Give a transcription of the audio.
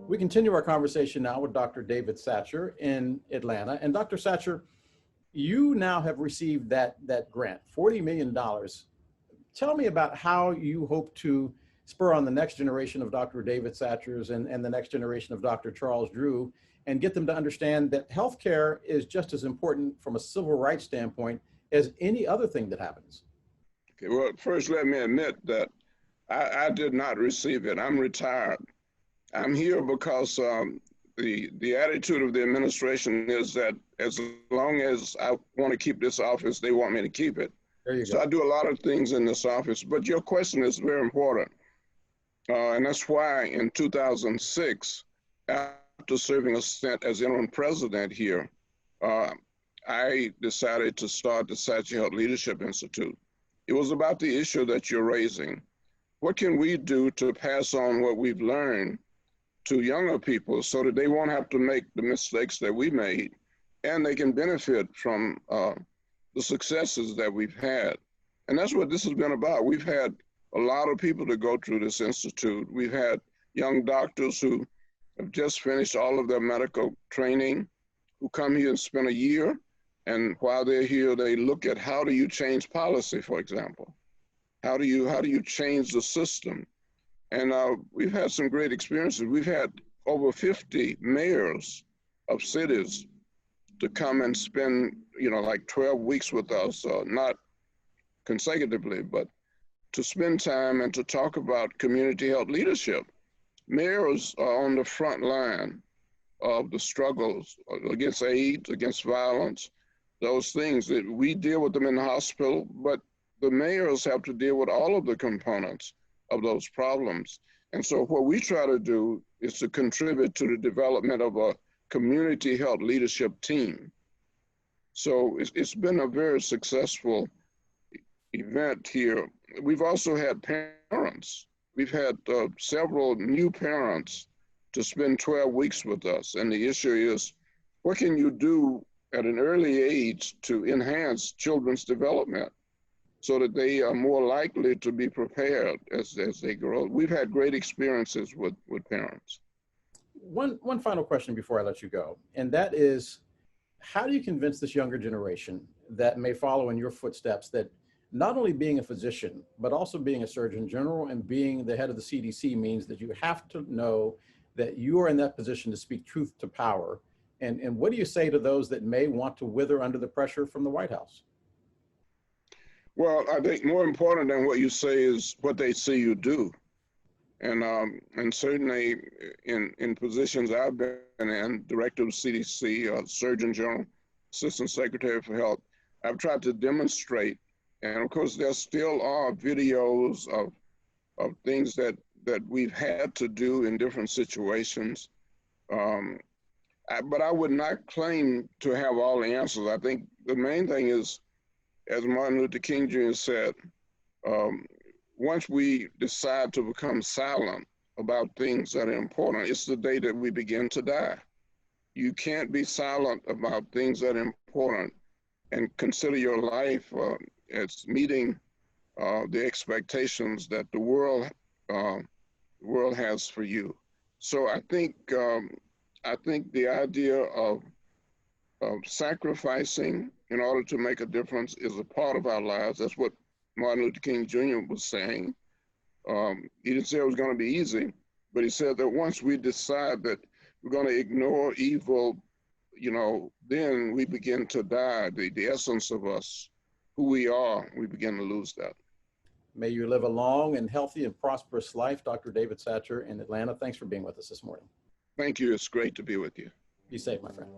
We continue our conversation now with Dr. David Satcher in Atlanta. And Dr. Satcher, you now have received that grant, $40 million. Tell me about how you hope to spur on the next generation of Dr. David Satchers and the next generation of Dr. Charles Drew, and get them to understand that healthcare is just as important from a civil rights standpoint as any other thing that happens. Okay, well, first let me admit that I did not receive it. I'm retired. I'm here because the attitude of the administration is that as long as I want to keep this office, they want me to keep it. There you So go. I do a lot of things in this office, but your question is very important. And that's why in 2006, after serving a stint as interim president here, I decided to start the Satcher Health Leadership Institute. It was about the issue that you're raising. What can we do to pass on what we've learned to younger people so that they won't have to make the mistakes that we made, and they can benefit from the successes that we've had? And that's what this has been about. We've had a lot of people to go through this institute. We've had young doctors who have just finished all of their medical training, who come here and spend a year, and while they're here, they look at how do you change policy, for example? How do you change the system? And we've had some great experiences. We've had over 50 mayors of cities to come and spend, like 12 weeks with us, not consecutively, but to spend time and to talk about community health leadership. Mayors are on the front line of the struggles against AIDS, against violence, those things that we deal with them in the hospital, but the mayors have to deal with all of the components of those problems. And so what we try to do is to contribute to the development of a community health leadership team. So it's been a very successful event here. We've also had parents. We've had several new parents to spend 12 weeks with us. And the issue is, what can you do at an early age to enhance children's development so that they are more likely to be prepared as they grow? We've had great experiences with parents. One final question before I let you go, and that is, how do you convince this younger generation that may follow in your footsteps that not only being a physician, but also being a surgeon general and being the head of the CDC means that you have to know that you are in that position to speak truth to power? And what do you say to those that may want to wither under the pressure from the White House? Well, I think more important than what you say is what they see you do. And certainly in positions I've been in, director of CDC, Surgeon General, Assistant Secretary for Health, I've tried to demonstrate, and of course there still are videos of things that we've had to do in different situations. But I would not claim to have all the answers. I think the main thing is, as Martin Luther King Jr. said, once we decide to become silent about things that are important, it's the day that we begin to die. You can't be silent about things that are important and consider your life as meeting the expectations that the world has for you. So I think the idea of sacrificing in order to make a difference is a part of our lives. That's what Martin Luther King Jr. was saying. He didn't say it was going to be easy, but he said that once we decide that we're going to ignore evil, then we begin to die. The essence of us, who we are, we begin to lose that. May you live a long and healthy and prosperous life, Dr. David Satcher in Atlanta. Thanks for being with us this morning. Thank you. It's great to be with you. Be safe, my friend.